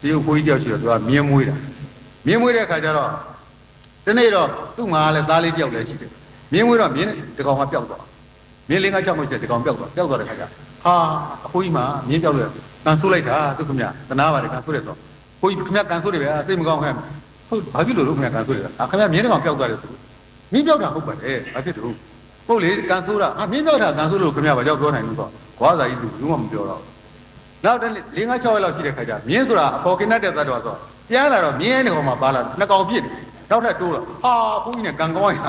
ဒီကိုကြီးကြောက်ရှိတော့သူကမြင်းမွေးတာမြင်းမွေးတဲ့အခါကျတော့ဒီနေ့တော့သူ့မှာလည်းသားလေးတယောက်လည်းရှိတယ်မြင်းမွေးတော့မြင်းဒီကောင်ကပျောက်သွားမြင်းလေးက6မိနစ်ဒီကောင်ပျောက်သွားတဲ့ခါကျဟာအဖိုးကြီးမှမြင်းပျောက်လို့ကန်ဆိုးလိုက်တာသူခင်ဗျသနာပါတယ်ကန်ဆိုးတယ်ဆိုဖိုးကြီးခင်ဗျကန်ဆိုးတယ်ဗျာစိတ်မကောင်းဟဲ့ဟုတ်ဘာဖြစ်လို့ခင်ဗျကန်ဆိုးတယ်ခင်ဗျမြင်းဒီကောင်ပျောက်သွားတယ်ဆိုမြင်းပျောက်တာဟုတ်ပါတယ်ဘာဖြစ်လို့ဟုတ်လေကန်ဆိုးတာမြင်းပျောက်တာကန်ဆိုးလို့ခင်ဗျဘာကြောက်ပြောနိုင်လို့ဆိုခွားစာကြီးသူဘူးမှမပြောတော့နောက်တဲ့4-5-6ရက်လောက်ရှိတဲ့ခါကျမြင်းဆိုတာအပေါ်ကင်းတတ်တဲ့သတ္တဝါဆိုပြန်လာတော့မြင်းဒီကောင်မှပါလာနှစ်ကောင်ပြစ်တယ်နောက်ထပ်တိုးတော့ဟာဖိုးကြီးနဲ့ကန်ကောင်းရ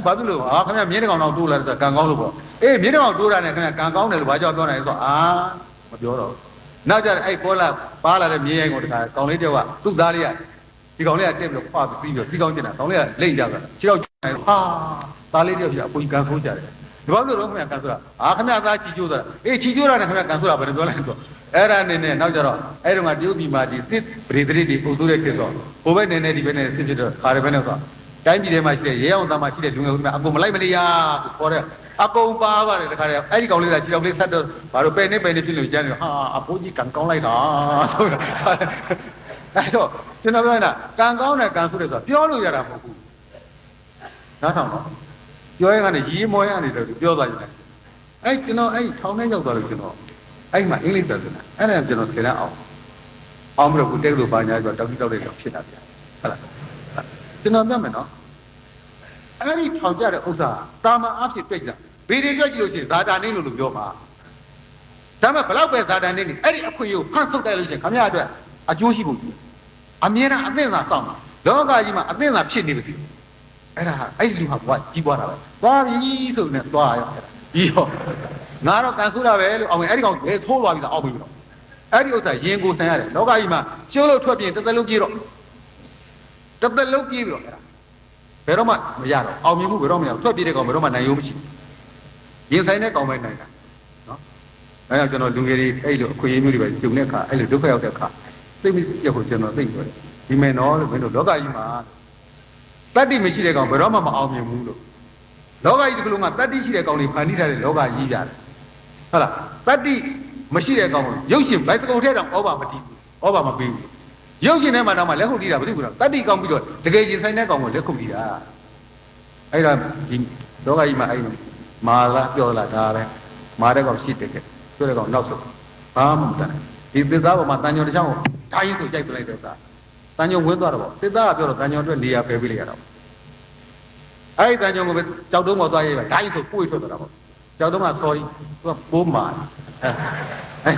ဘာဖြစ်လို့ခင်ဗျမြင်းဒီကောင်တော့တိုးလာတယ်ကန်ကောင်းလို့ပေါ့အေးမြင်းဒီကောင်တိုးတာနဲ့ခင်ဗျကန်ကောင်းတယ်လို့ဘာကြောက်ပြောနိုင်လဲဆိုမပြောတော့နောက်ကျအဲ့ပေါ်လာပါလာတဲ့မြင်းရိုင်းကိုတခါကောင်လေးတယောက်ကသူ့သားလေးကဒီကောင်လေးကတက်ပြီးတော့ဖွာပြီးပြီးတော့စီကောင်းကျင်တာကောင်လေးကလိမ့်ကြတာခြေတော့ဟာသားလေးတယောက်ပြအပူကြီးကန်ဆိုးကြတယ်ဒီဘာလို့တော့ခင်ဗျကန်ဆိုတာခင်ဗျသားချီကျိုးတာအေးချီကျိုးတာနဲ့ခင်ဗျကန်ဆိုတာဘယ်လိုပြောလိုက်ဆိုအဲ့ဒါနေနဲ့နောက်ကျတော့အဲ့တော့ကတရုတ်ပြည်မှာဒီစစ်ပရိသေတိအုပ်စုတဲ့ခေတ်ဆိုဟိုဘက်နေနဲ့ဒီဘက်နဲ့စစ်ဖြစ်တော့ခါရဘက်နဲ့ဆိုတိုင်းပြည်ထဲမှာရှိတဲ့ရဲအောင်သားမှာရှိတဲ့လူငယ်ဦးတွေအကုန်မလိုက်မနေရခေါ်တဲ့အကုန်ပါပါတယ်တခါတည်းအဲ့ဒီကောင်လေးကခြေတော်လေးဆက်တော့ဘာလို့ပဲနေဖြစ်လို့ကျန်းနေဟာအဖိုးကြီးကန်ကောင်းလိုက်တာဆိုတာအဲ့တော့ကျွန်တော်ပြောနေတာကန်ကောင်းတဲ့ကန်ဆိုတဲ့ဆိုတာပြောလို့ရတာမဟုတ်ဘူးနားထောင်တော့ပြောရင်ကနေရီးမွဲကနေတော့ပြောသွားတယ်အဲ့ကျွန်တော်အဲ့ထောင်ထဲရောက်သွားလို့ကျွန်တော်အဲ့မှာအင်္ဂလိပ်ပြောနေတာအဲ့ဒါကျွန်တော်သင်တဲ့အောင်ပြီးတော့ကိုတက်လို့ပါညာဆိုတော့တောက်တိတောက်တဲ့တော့ဖြစ်တာဗျဟုတ်လားကျွန်တော်ပြောမယ်နော်အဲ့ဒီထောင်ကြတဲ့ဥစ္စာတာမန်အဖြစ်တွေ့ကြဘယ်တွေတွေ့ကြည့်လို့ရှိရင်ဇာတာနေလို့ပြောမှာဒါမှဘလောက်ပဲဇာတာနေနေအဲ့ဒီအခွင့်အရေးကိုဖန်ဆုပ်တိုက်လို့ရှိရင်ခမရအတွက်အကျိုးရှိဖို့အမြဲတမ်းအသင့်သာစောင့်မှာလောကကြီးမှာအသင့်သာဖြစ်နေပြီအဲ့ဒါအဲ့ဒီလူဟာဘဝကြီးပွားတာပဲသွားပြီဆိုနေသွားရအဲ့ဒါပြီးတော့ငါတော့ကန်ဆူတာပဲလို့အောင်အဲ့ဒီကောင်လေထိုးသွားပြီလားအောက်ပြီတော့အဲ့ဒီဥစ္စာရင်ကိုဆန်ရတယ်လောကကြီးမှာကျိုးလို့ထွက်ပြင်တစ်သက်လုံးပြေးတော့တစ်သက်လုံးပြေးပြီးတော့အဲ့ဒါဘယ်တော့မှမရတော့အောင်မြင်မှုဘယ်တော့မှမရထွက်ပြေးတဲ့ကောင်ဘယ်တော့မှနိုင်ရုံမရှိရင်ဆိုင်တဲ့ကောင်ပဲနိုင်တာနော်အဲကြောင့်ကျွန်တော်လူငယ်တွေအဲ့လိုအခွင့်အရေးမျိုးတွေပဲဂျုံတဲ့အခါအဲ့လိုဒုက္ခရောက်တဲ့အခါသိမိရဖို့ကျွန်တော်သိပြောတယ်ဒီမယ်နော်လို့မင်းတို့လောကကြီးမှာတတ္တိမရှိတဲ့ကောင်ဘယ်တော့မှမအောင်မြင်ဘူးလို့လောကကြီးဒီလိုကတတ္တိရှိတဲ့ကောင်တွေဖန်တီးထားတဲ့လောကကြီးရတယ်ဟုတ်လားတတ္တိမရှိတဲ့ကောင်ရုပ်ရှင်ဘိုက်စကုံထဲတောင်ဩဘာမတီးဘူးဩဘာမပေးဘူးရုပ်ရှင်ထဲမှာတော့လက်ခုပ်တီးတာမသိဘူးလားတတ္တိကောင်းပြီးတော့တကယ်ရင်ဆိုင်တဲ့ကောင်ကိုလက်ခုပ်တီးတာအဲ့ဒါဒီလောကကြီးမှာအဲ့မာလာပြောလာဒါပဲမာတဲ့ကောင်ရှိတယ်ကဲပြောတဲ့ကောင်နောက်ဆုံးဘာမှမတတ်နိုင်ဒီသစ္စာပေါ်မှာတန်ညောတစ်ချောင်းကိုဓာကြီးဆိုကြိုက်ပလိုက်တဲ့ဥစ္စာတန်ညောဝင်းသွားတော့ပေါ့သစ္စာကပြောတော့တန်ညောအတွက်နေရာဖယ်ပေးလိုက်ရတော့အဲ့ဒီတန်ညောကိုပဲကြောက်တုံးပေါ်သွားရေးပဲဓာကြီးဆိုပွေထွက်သွားတာပေါ့ကြောက်တုံးက sorry သူကပိုးမာအဲ့